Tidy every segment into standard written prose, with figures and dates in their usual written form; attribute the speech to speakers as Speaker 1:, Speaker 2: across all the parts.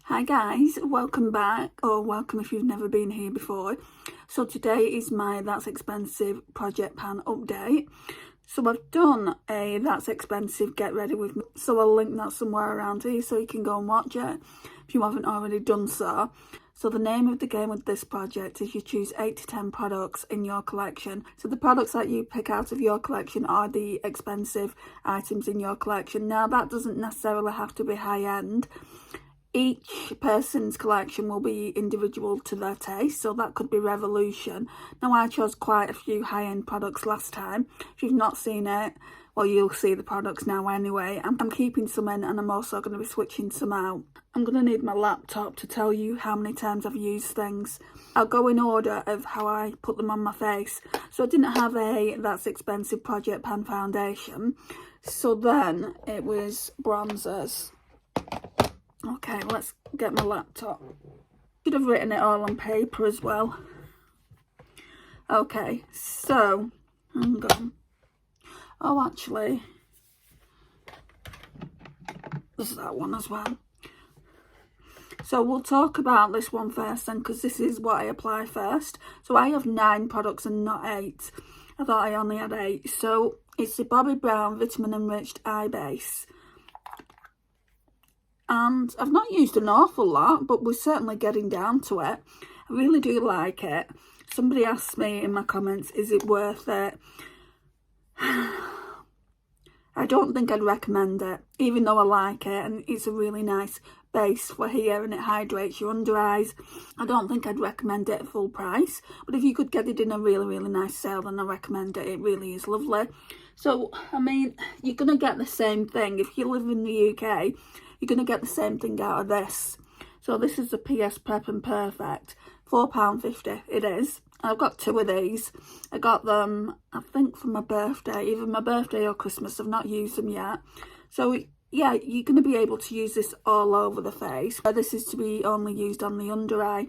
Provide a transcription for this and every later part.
Speaker 1: Hi guys, welcome back, or welcome if you've never been here before. So today is my That's Expensive project pan update. So I've done a That's Expensive get ready with me, so I'll link that somewhere around here so you can go and watch it if you haven't already done so. So the name of the game with this project is you choose 8 to 10 products in your collection. So the products that you pick out of your collection are the expensive items in your collection. Now that doesn't necessarily have to be high end. Each person's collection will be individual to their taste, so that could be Revolution. Now I chose quite a few high-end products last time. If you've not seen it, well, you'll see the products now anyway. I'm keeping some in and I'm also going to be switching some out. I'm going to need my laptop to tell you how many times I've used things. I'll go in order of how I put them on my face. So I didn't have a That's Expensive project pan foundation, so then it was bronzers. Okay, let's get my laptop. Should have written it all on paper as well. Okay, so, hang on. Oh, actually, there's that one as well. So we'll talk about this one first then, because this is what I apply first. So I have 9 products and not 8. I thought I only had 8. So it's the Bobbi Brown Vitamin Enriched Eye Base. And I've not used an awful lot, but we're certainly getting down to it. I really do like it. Somebody asked me in my comments, is it worth it? I don't think I'd recommend it, even though I like it, and it's a really nice base for here and it hydrates your under eyes. I don't think I'd recommend it at full price, but if you could get it in a really nice sale, then I recommend it. It really is lovely. So, I mean, you're going to get the same thing. If you live in the UK, you're going to get the same thing out of this. So this is the PS Prep and Perfect. £4.50 it is. I've got 2 of these. I got them, I think, for my birthday. Either my birthday or Christmas. I've not used them yet. So, yeah, you're going to be able to use this all over the face. This is to be only used on the under eye.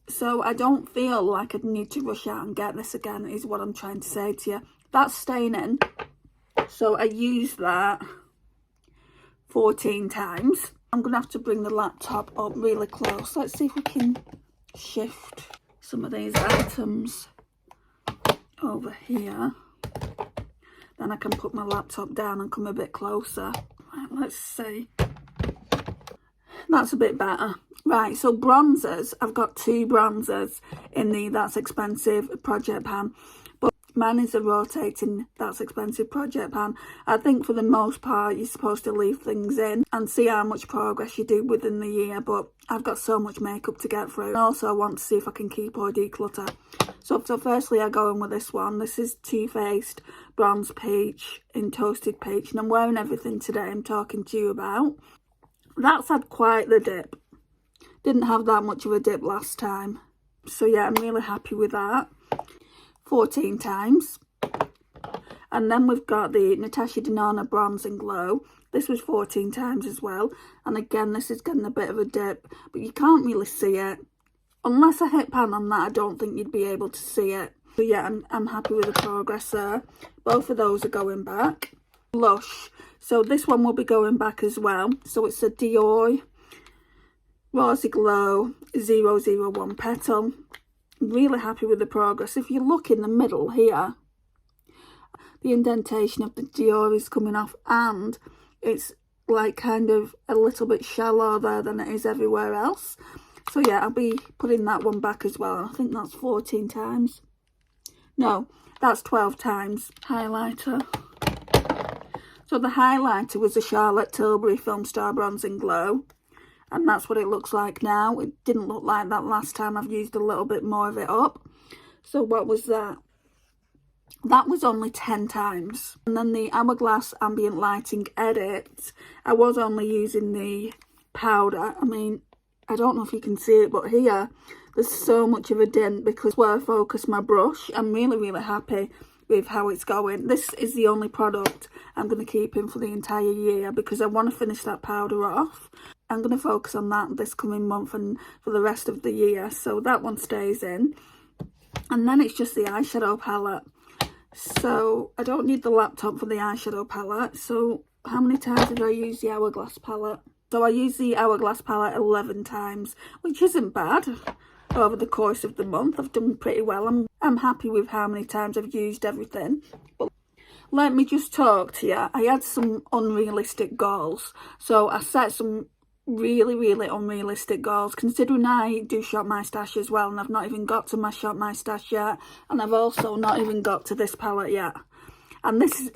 Speaker 1: So I don't feel like I'd need to rush out and get this again, is what I'm trying to say to you. That's staining. So I used that 14 times. I'm going to have to bring the laptop up really close. Let's see if we can shift some of these items over here. Then I can put my laptop down and come a bit closer. Right, let's see. That's a bit better. Right, so bronzers. I've got 2 bronzers in the That's Expensive project pan. Mine is a rotating That's Expensive project pan. I think for the most part you're supposed to leave things in and see how much progress you do within the year, but I've got so much makeup to get through. And also I want to see if I can keep or declutter. So firstly I go in with this one. This is Too Faced Bronze Peach in Toasted Peach, and I'm wearing everything today I'm talking to you about. That's had quite the dip. Didn't have that much of a dip last time. So yeah, I'm really happy with that. 14 times. And then we've got the Natasha Denona Bronze and Glow. This was 14 times as well. And again, this is getting a bit of a dip, but you can't really see it. Unless I hit pan on that, I don't think you'd be able to see it. But yeah, I'm happy with the progress there. Both of those are going back. Blush. So this one will be going back as well. So it's a Dior Rosy Glow 001 Petal. Really happy with the progress. If you look in the middle here, the indentation of the Dior is coming off, and it's like kind of a little bit shallower there than it is everywhere else. So yeah, I'll be putting that one back as well. I think that's 14 times. No, that's 12 times. Highlighter. So the highlighter was a Charlotte Tilbury Filmstar Bronze and Glow. And that's what it looks like now. It didn't look like that last time. I've used a little bit more of it up. So what was that? That was only 10 times. And then the Hourglass Ambient Lighting Edit. I was only using the powder. I mean, I don't know if you can see it, but here, there's so much of a dent because where I focus my brush. I'm really happy with how it's going. This is the only product I'm going to keep in for the entire year because I want to finish that powder off. I'm going to focus on that this coming month and for the rest of the year. So that one stays in. And then it's just the eyeshadow palette. So I don't need the laptop for the eyeshadow palette. So how many times did I use the Hourglass palette? So I used the Hourglass palette 11 times, which isn't bad. Over the course of the month, I've done pretty well. I'm happy with how many times I've used everything. But let me just talk to you. I had some unrealistic goals. So I set some really unrealistic goals, considering I do shop my stash as well, and I've not even got to my shop my stash yet, and I've also not even got to this palette yet. And this is,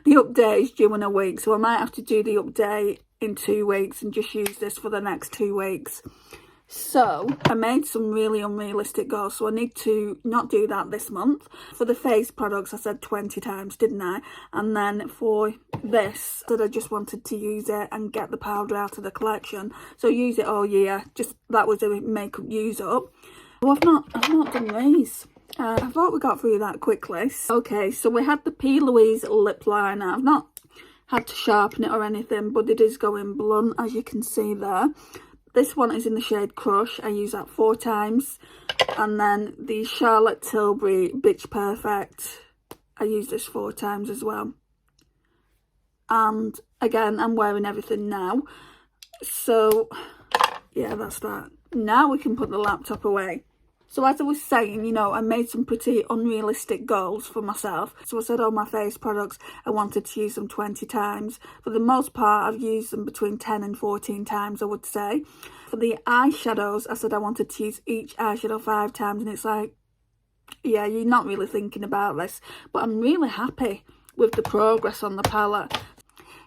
Speaker 1: the update is due in a week, so I might have to do the update in 2 weeks and just use this for the next 2 weeks. So I made some really unrealistic goals, so I need to not do that this month. For the face products, I said 20 times, didn't I? And then for this, that I just wanted to use it and get the powder out of the collection. So use it all year. Just that was a makeup use up. Well, I've not done these. I thought we got through that quickly. Okay, so we had the PLOUISE lip liner. I've not had to sharpen it or anything, but it is going blunt, as you can see there. This one is in the shade Crush. I use that 4 times. And then the Charlotte Tilbury Bitch Perfect. I use this 4 times as well. And again, I'm wearing everything now. So, yeah, that's that. Now we can put the laptop away. So as I was saying, you know, I made some pretty unrealistic goals for myself. So I said all my face products, I wanted to use them 20 times. For the most part, I've used them between 10 and 14 times, I would say. For the eyeshadows, I said I wanted to use each eyeshadow 5 times. And it's like, yeah, you're not really thinking about this. But I'm really happy with the progress on the palette.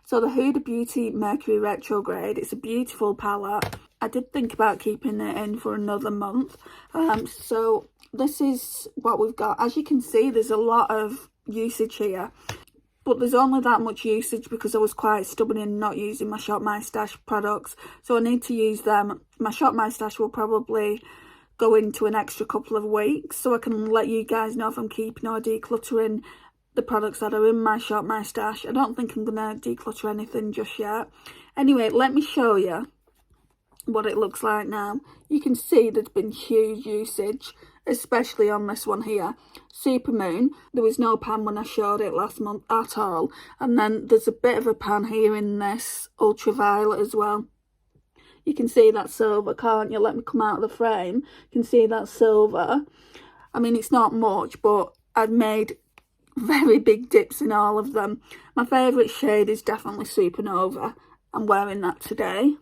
Speaker 1: So the Huda Beauty Mercury Retrograde, it's a beautiful palette. I did think about keeping it in for another month. So this is what we've got. As you can see, there's a lot of usage here. But there's only that much usage because I was quite stubborn in not using my Shop My Stash products. So I need to use them. My Shop My Stash will probably go into an extra couple of weeks. So I can let you guys know if I'm keeping or decluttering the products that are in my Shop My Stash. I don't think I'm going to declutter anything just yet. Anyway, let me show you what it looks like now. You can see there's been huge usage, especially on this one here, Supermoon. There was no pan when I showed it last month at all, and then there's a bit of a pan here in this Ultraviolet as well. You can see that silver, can't you? Let me come out of the frame. You can see that silver. I mean, it's not much, but I've made very big dips in all of them. My favourite shade is definitely Supernova. I'm wearing that today.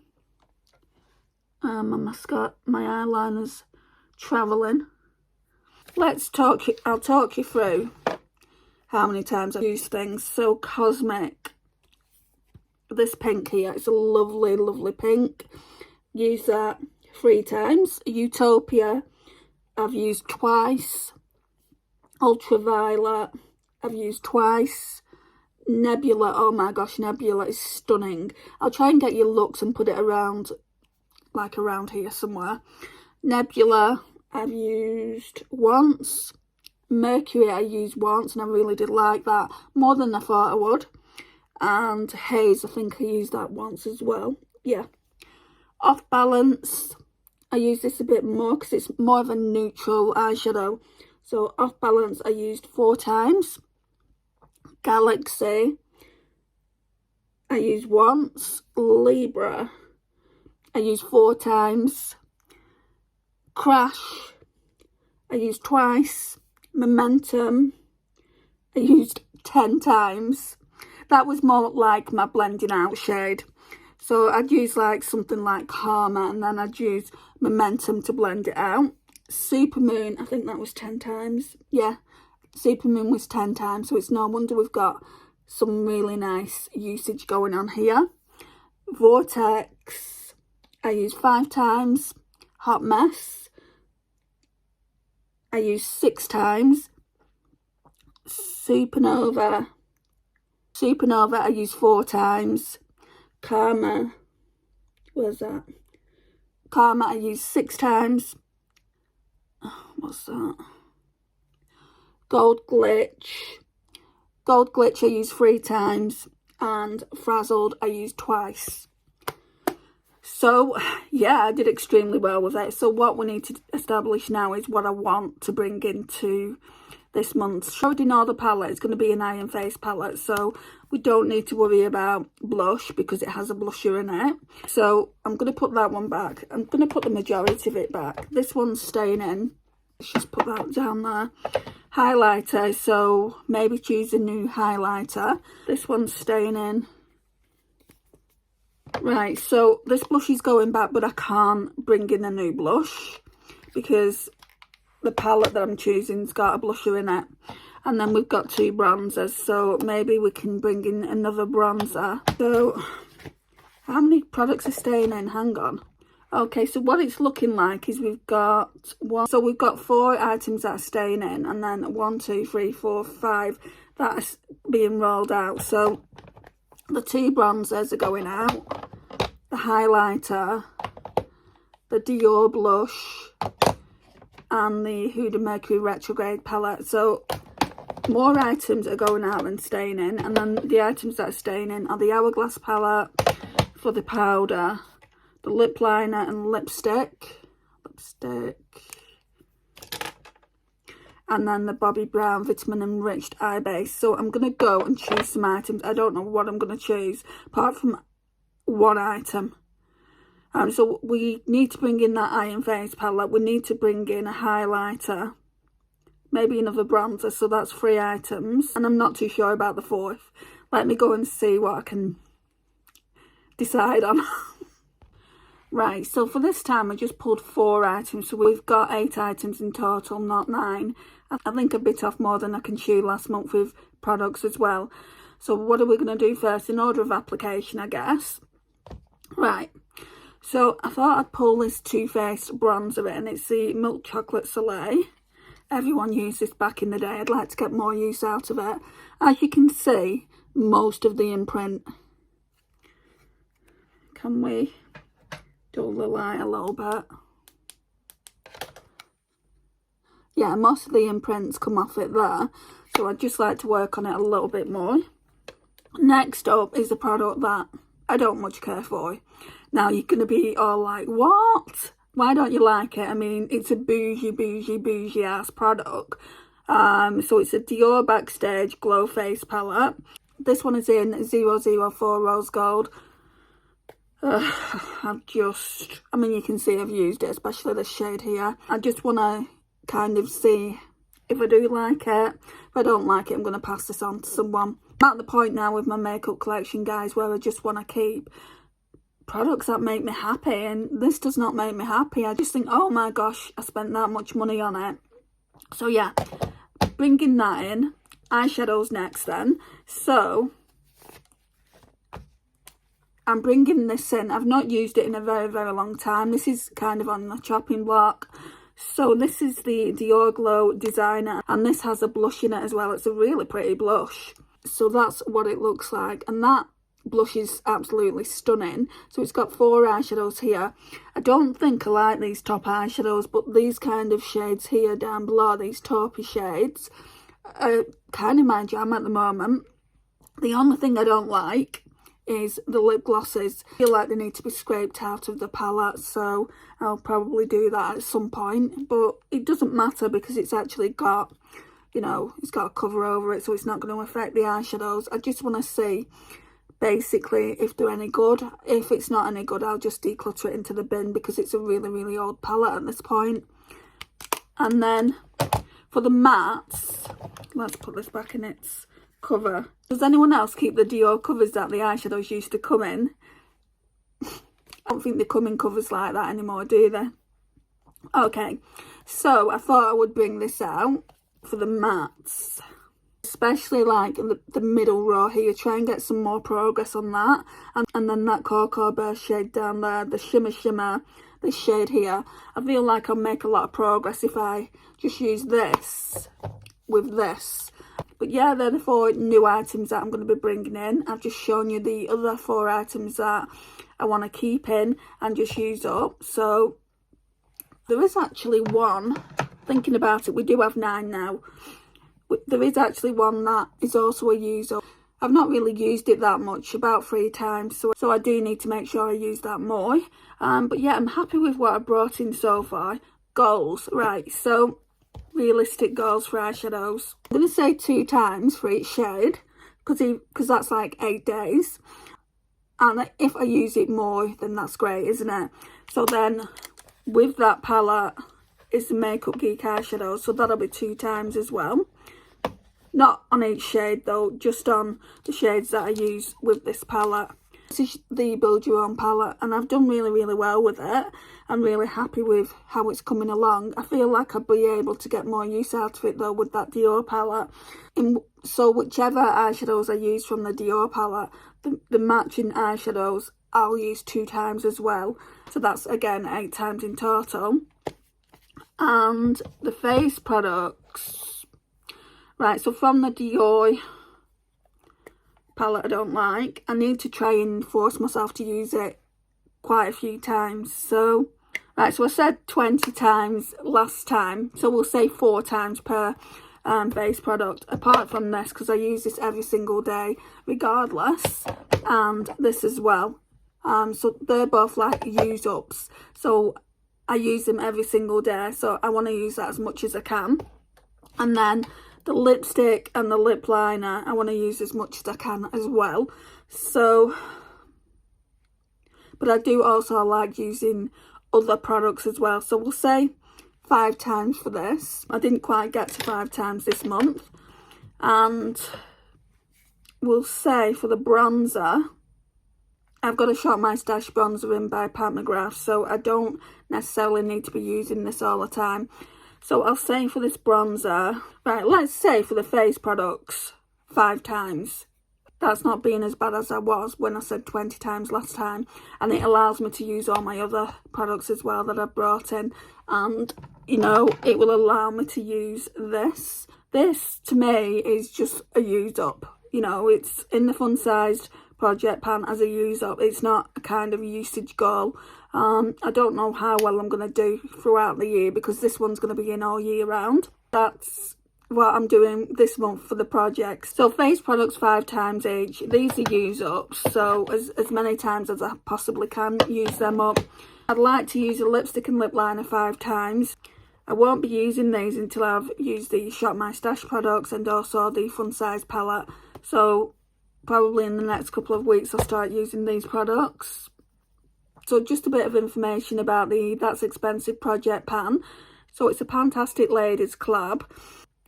Speaker 1: My mascara, my eyeliner's travelling. I'll talk you through how many times I've used things. So Cosmic, this pink here, it's a lovely pink. Use that 3 times. Utopia, I've used twice. Ultraviolet, I've used twice. Nebula, oh my gosh, Nebula is stunning. I'll try and get your looks and put it around, like around here somewhere. Nebula, I've used once. Mercury, I used once, and I really did like that, more than I thought I would. And Haze, I think I used that once as well. Yeah. Off Balance, I use this a bit more because it's more of a neutral eyeshadow. So Off Balance, I used 4 times. Galaxy, I used once. Libra, I used 4 times. Crash, I used twice. Momentum, I used 10 times. That was more like my blending out shade. So I'd use like something like Karma, and then I'd use Momentum to blend it out. Supermoon, I think that was 10 times. Yeah, Supermoon was 10 times. So it's no wonder we've got some really nice usage going on here. Vortex, I used 5 times. Hot Mess, I used 6 times. Supernova, I used 4 times. Karma, where's that? Karma, I used 6 times. Oh, what's that? Gold Glitch, I used 3 times. And Frazzled, I used twice. So, yeah, I did extremely well with it. So what we need to establish now is what I want to bring into this month. Showed in all the palette, it's going to be an Iron Face palette, so we don't need to worry about blush because it has a blusher in it. So I'm going to put that one back. I'm going to put the majority of it back. This one's staying in. Let's just put that down there. Highlighter, so maybe choose a new highlighter. This one's staying in. Right, so this blush is going back, but I can't bring in a new blush because the palette that I'm choosing's got a blusher in it. And then we've got 2 bronzers, so maybe we can bring in another bronzer. So how many products are staying in? Hang on. Okay, so what it's looking like is we've got 4 items that are staying in, and then 1, 2, 3, 4, 5 that's being rolled out. So the 2 bronzers are going out, the highlighter, the Dior blush, and the Huda Mercury Retrograde palette. So more items are going out than staying in, and then the items that are staying in are the Hourglass palette for the powder, the lip liner and lipstick, and then the Bobbi Brown Vitamin Enriched Eye Base. So I'm going to go and choose some items. I don't know what I'm going to choose apart from one item. So we need to bring in that Iron Face palette. We need to bring in a highlighter, maybe another bronzer. So that's 3 items, and I'm not too sure about the 4th. Let me go and see what I can decide on. Right, so for this time I just pulled 4 items, so we've got 8 items in total, not 9. I think I bit off more than I can chew last month with products as well. So what are we going to do first, in order of application, I guess? Right, so I thought I'd pull this Too Faced bronzer in. It's the Milk Chocolate Soleil. Everyone used this back in the day. I'd like to get more use out of it. As you can see, most of the imprint. Can we dull the light a little bit? Yeah, most of the imprints come off it there, so I'd just like to work on it a little bit more. Next up is a product that I don't much care for. Now you're going to be all like, what? Why don't you like it? I mean, it's a bougie ass product. So it's a Dior Backstage Glow Face palette. This one is in 004 Rose Gold. I mean, you can see I've used it, especially this shade here. I just want to kind of see if I do like it. If I don't like it, I'm going to pass this on to someone. I'm at the point now with my makeup collection, guys, where I just want to keep products that make me happy, and this does not make me happy. I just think, oh my gosh, I spent that much money on it. So yeah, bringing that in. Eyeshadows next then. So I'm bringing this in. I've not used it in a very long time. This is kind of on the chopping block. So this is the Dior Glow Designer, and this has a blush in it as well. It's a really pretty blush. So that's what it looks like, and that blush is absolutely stunning. So it's got 4 eyeshadows here. I don't think I like these top eyeshadows, but these kind of shades here down below, these taupey shades, are kind of my jam at the moment. The only thing I don't like is the lip glosses. I feel like they need to be scraped out of the palette, so I'll probably do that at some point, but it doesn't matter because it's actually got, you know, it's got a cover over it, so it's not going to affect the eyeshadows. I just want to see basically if they're any good. If it's not any good, I'll just declutter it into the bin because it's a really old palette at this point. And then for the mattes, let's put this back in its cover. Does anyone else keep the Dior covers that the eyeshadows used to come in? I don't think they come in covers like that anymore, do they? Okay, so I thought I would bring this out for the mattes, especially like in the middle row here. Try and get some more progress on that, and then that Cocoa Bear shade down there, the shimmer, this shade here. I feel like I'll make a lot of progress if I just use this with this. But yeah, they're the 4 new items that I'm going to be bringing in. I've just shown you the other 4 items that I want to keep in and just use up. So there is actually one, thinking about it, we do have 9 now. There is actually one that is also a use up. I've not really used it that much, about 3 times, so I do need to make sure I use that more. But yeah, I'm happy with what I brought in so far. Goals, right, so Unrealistic goals for eyeshadows. I'm going to say 2 times for each shade, because that's like 8 days. And if I use it more, then that's great, isn't it? So then, with that palette is the Makeup Geek eyeshadow, so that'll be 2 times as well. Not on each shade though, just on the shades that I use with this palette. This is the Build Your Own palette, and I've done really, really well with it. I'm really happy with how it's coming along. I feel like I'll be able to get more use out of it though with that Dior palette. So whichever eyeshadows I use from the Dior palette, the matching eyeshadows I'll use 2 times as well. So that's again 8 times in total. And the face products. Right, so from the Dior palette I don't like, I need to try and force myself to use it quite a few times. So, right, so I said 20 times last time, so we'll say 4 times per face product, apart from this, because I use this every single day regardless, and this as well. So they're both like use ups, so I use them every single day, so I want to use that as much as I can. And then the lipstick and the lip liner, I want to use as much as I can as well. So, but I do also like using other products as well. So we'll say 5 times for this. I didn't quite get to 5 times this month. And we'll say for the bronzer, I've got a Shop My Stash bronzer in by Pat McGrath, so I don't necessarily need to be using this all the time. So I'll say for this bronzer, right, let's say for the face products, 5 times. That's not being as bad as I was when I said 20 times last time. And it allows me to use all my other products as well that I've brought in. And, you know, it will allow me to use this. This, to me, is just a use up. You know, it's in the fun-sized project pan as a use up. It's not a kind of usage goal. I don't know how well I'm going to do throughout the year, because this one's going to be in all year round. That's what I'm doing this month for the project. So face products 5 times each. These are use ups, so as many times as I possibly can, use them up. I'd like to use a lipstick and lip liner 5 times. I won't be using these until I've used the Shop My Stash products and also the Fun Size palette. So probably in the next couple of weeks I'll start using these products. So just a bit of information about the That's Expensive project pan. So it's a Fantastic Ladies collab.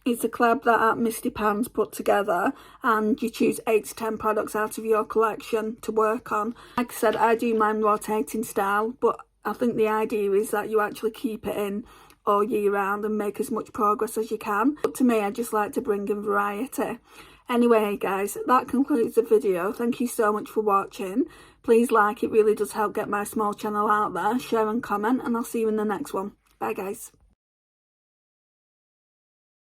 Speaker 1: It's a collab that Misty Pans put together, and you choose 8 to 10 products out of your collection to work on. Like I said, I do mine rotating style, but I think the idea is that you actually keep it in all year round and make as much progress as you can. But to me, I just like to bring in variety. Anyway guys, that concludes the video. Thank you so much for watching. Please like, it really does help get my small channel out there. Share and comment, and I'll see you in the next one. Bye guys.